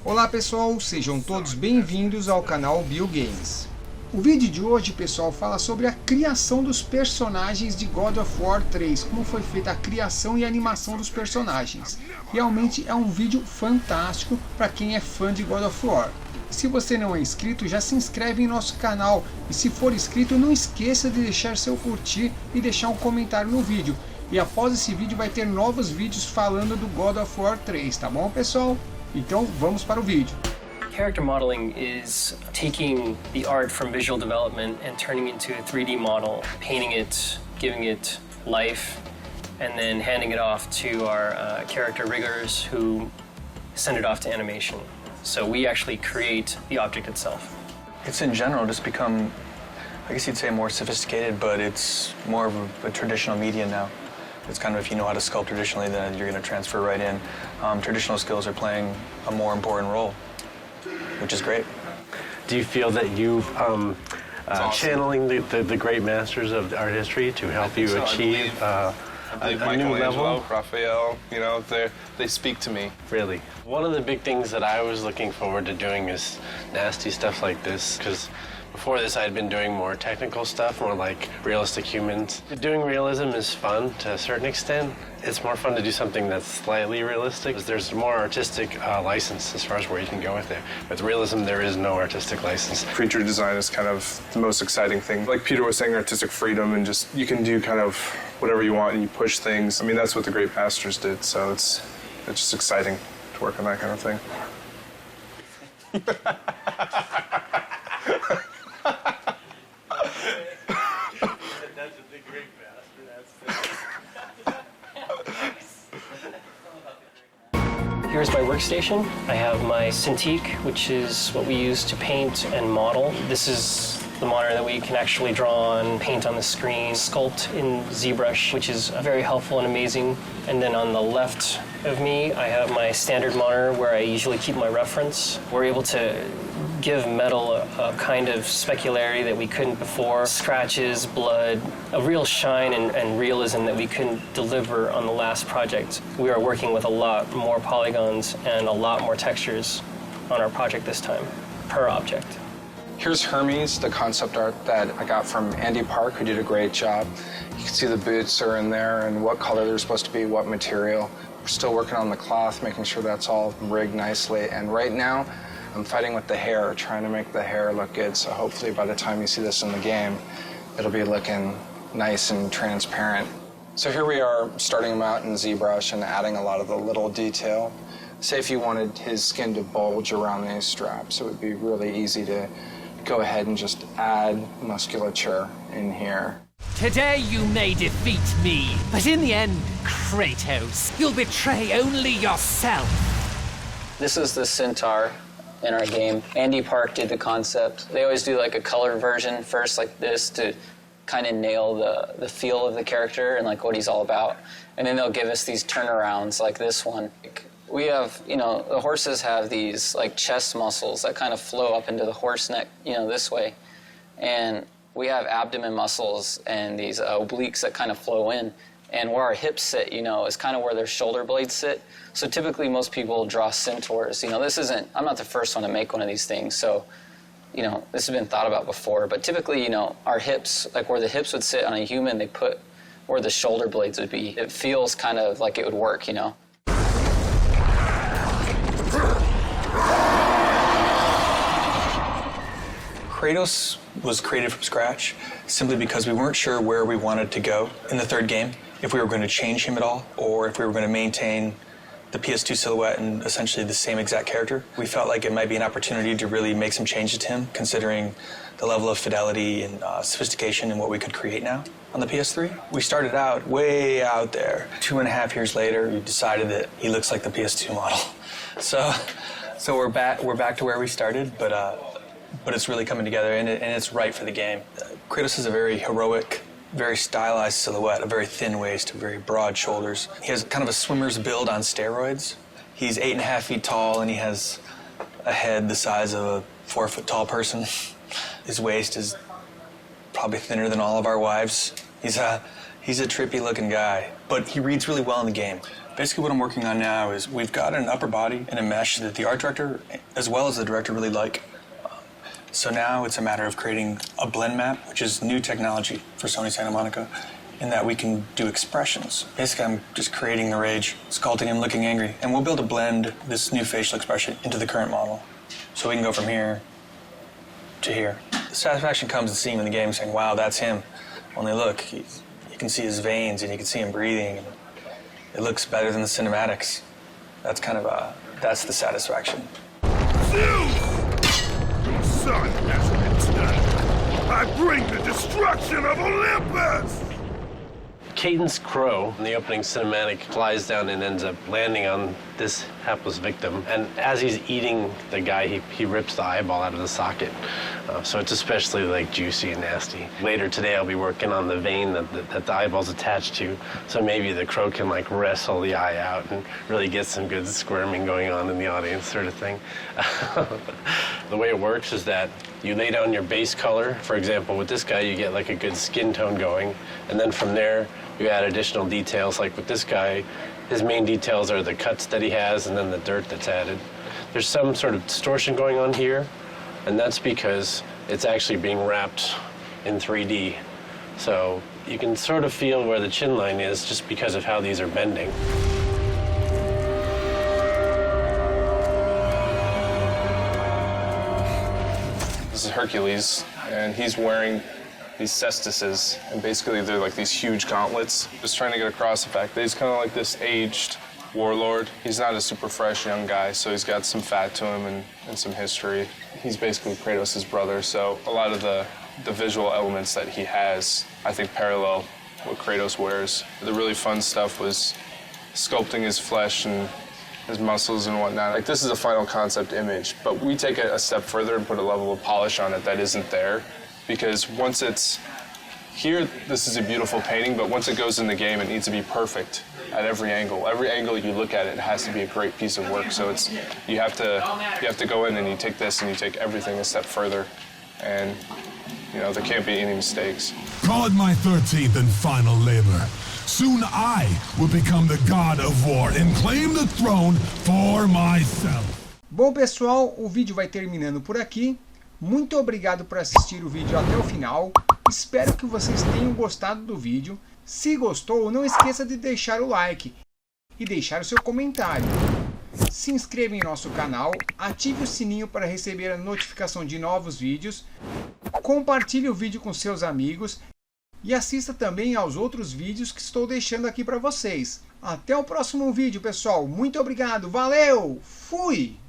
Olá pessoal, sejam todos bem-vindos ao canal Games. O vídeo de hoje, pessoal, fala sobre a criação dos personagens de God of War 3, como foi feita a criação e animação dos personagens. Realmente é um vídeo fantástico para quem é fã de God of War. Se você não é inscrito, já se inscreve em nosso canal, e se for inscrito, não esqueça de deixar seu curtir e deixar um comentário no vídeo. E após esse vídeo vai ter novos vídeos falando do God of War 3, tá bom, pessoal? Então vamos para o vídeo. Character modeling is taking the art from visual development and turning into a 3D model, painting it, giving it life, and then handing it off to our character riggers who send it off to animation. So we actually create the object itself. It's in general just become, I guess you'd say, more sophisticated, but it's more of a traditional media now. It's kind of, if you know how to sculpt traditionally, then you're going to transfer right in. Traditional skills are playing a more important role, which is great. Do you feel that you've channeling the great masters of art history to help you achieve a new level? Raphael, you know, they speak to me. Really. One of the big things that I was looking forward to doing is nasty stuff like this, because before this I had been doing more technical stuff, more like realistic humans. Doing realism is fun to a certain extent. It's more fun to do something that's slightly realistic. There's more artistic license as far as where you can go with it. With realism, there is no artistic license. Creature design is kind of the most exciting thing. Like Peter was saying, artistic freedom, and just you can do kind of whatever you want and you push things. I mean, that's what the great masters did, so it's just exciting to work on that kind of thing. Here's my workstation. I have my Cintiq, which is what we use to paint and model. This is the monitor that we can actually draw on, paint on the screen, sculpt in ZBrush, which is very helpful and amazing. And then on the left of me, I have my standard monitor where I usually keep my reference. We're able to give metal a kind of specularity that we couldn't before. Scratches, blood, a real shine and realism that we couldn't deliver on the last project. We are working with a lot more polygons and a lot more textures on our project this time, per object. Here's Hermes, the concept art that I got from Andy Park, who did a great job. You can see the boots are in there and what color they're supposed to be, what material. We're still working on the cloth, making sure that's all rigged nicely. And right now, I'm fighting with the hair, trying to make the hair look good, so hopefully by the time you see this in the game, it'll be looking nice and transparent. So here we are starting him out in ZBrush and adding a lot of the little detail. Say if you wanted his skin to bulge around these straps, it would be really easy to go ahead and just add musculature in here. Today you may defeat me, but in the end, Kratos, you'll betray only yourself. This is the centaur in our game. Andy Park did the concept. They always do like a colored version first, like this, to kind of nail the feel of the character and like what he's all about. And then they'll give us these turnarounds like this one. We have, you know, the horses have these like chest muscles that kind of flow up into the horse neck, you know, this way. And we have abdomen muscles and these obliques that kind of flow in. And where our hips sit, you know, is kind of where their shoulder blades sit. So typically most people draw centaurs. You know, I'm not the first one to make one of these things, so, you know, this has been thought about before. But typically, you know, our hips, like where the hips would sit on a human, they put where the shoulder blades would be. It feels kind of like it would work, you know. Kratos was created from scratch simply because we weren't sure where we wanted to go in the third game, if we were going to change him at all, or if we were going to maintain the PS2 silhouette and essentially the same exact character. We felt like it might be an opportunity to really make some changes to him, considering the level of fidelity and sophistication and what we could create now on the PS3. We started out way out there. 2.5 years later, we decided that he looks like the PS2 model. So we're back to where we started, but it's really coming together, and it's right for the game. Kratos is a very heroic, very stylized silhouette, a very thin waist, very broad shoulders. He has kind of a swimmer's build on steroids. He's 8.5 feet tall, and he has a head the size of a 4-foot-tall person. His waist is probably thinner than all of our wives. He's a trippy-looking guy, but he reads really well in the game. Basically what I'm working on now is we've got an upper body and a mesh that the art director as well as the director really like. So now it's a matter of creating a blend map, which is new technology for Sony Santa Monica, in that we can do expressions. Basically, I'm just creating the rage, sculpting him looking angry, and we'll be able to blend this new facial expression into the current model. So we can go from here to here. The satisfaction comes in seeing him in the game saying, wow, that's him. Only look, you can see his veins and you can see him breathing. And it looks better than the cinematics. That's kind of that's the satisfaction. Son has returned. I bring the destruction of Olympus! Caden's crow in the opening cinematic flies down and ends up landing on this hapless victim. And as he's eating the guy, he rips the eyeball out of the socket. So it's especially like juicy and nasty. Later today, I'll be working on the vein that the eyeball's attached to. So maybe the crow can like wrestle the eye out and really get some good squirming going on in the audience sort of thing. The way it works is that you lay down your base color. For example, with this guy, you get like a good skin tone going. And then from there, you add additional details. Like with this guy, his main details are the cuts that he has and then the dirt that's added. There's some sort of distortion going on here, and that's because it's actually being wrapped in 3D. So you can sort of feel where the chin line is just because of how these are bending. This is Hercules, and he's wearing these cestises, and basically they're like these huge gauntlets. Just trying to get across the fact that he's kind of like this aged warlord. He's not a super fresh young guy, so he's got some fat to him and some history. He's basically Kratos' brother, so a lot of the visual elements that he has, I think, parallel what Kratos wears. The really fun stuff was sculpting his flesh and his muscles and whatnot. Like, this is a final concept image, but we take it a step further and put a level of polish on it that isn't there. Because once it's here, this is a beautiful painting, but once it goes in the game, it needs to be perfect at every angle. Every angle you look at it has to be a great piece of work. So it's you have to go in and you take this and you take everything a step further, and there can't be any mistakes. Call it my 13th and final labor. Soon I will become the god of war and claim the throne for myself. Bom, pessoal, o vídeo vai terminando por aqui. Muito obrigado por assistir o vídeo até o final. Espero que vocês tenham gostado do vídeo. Se gostou, não esqueça de deixar o like e deixar o seu comentário. Se inscreva em nosso canal, ative o sininho para receber a notificação de novos vídeos, compartilhe o vídeo com seus amigos e assista também aos outros vídeos que estou deixando aqui para vocês. Até o próximo vídeo, pessoal. Muito obrigado, valeu, fui!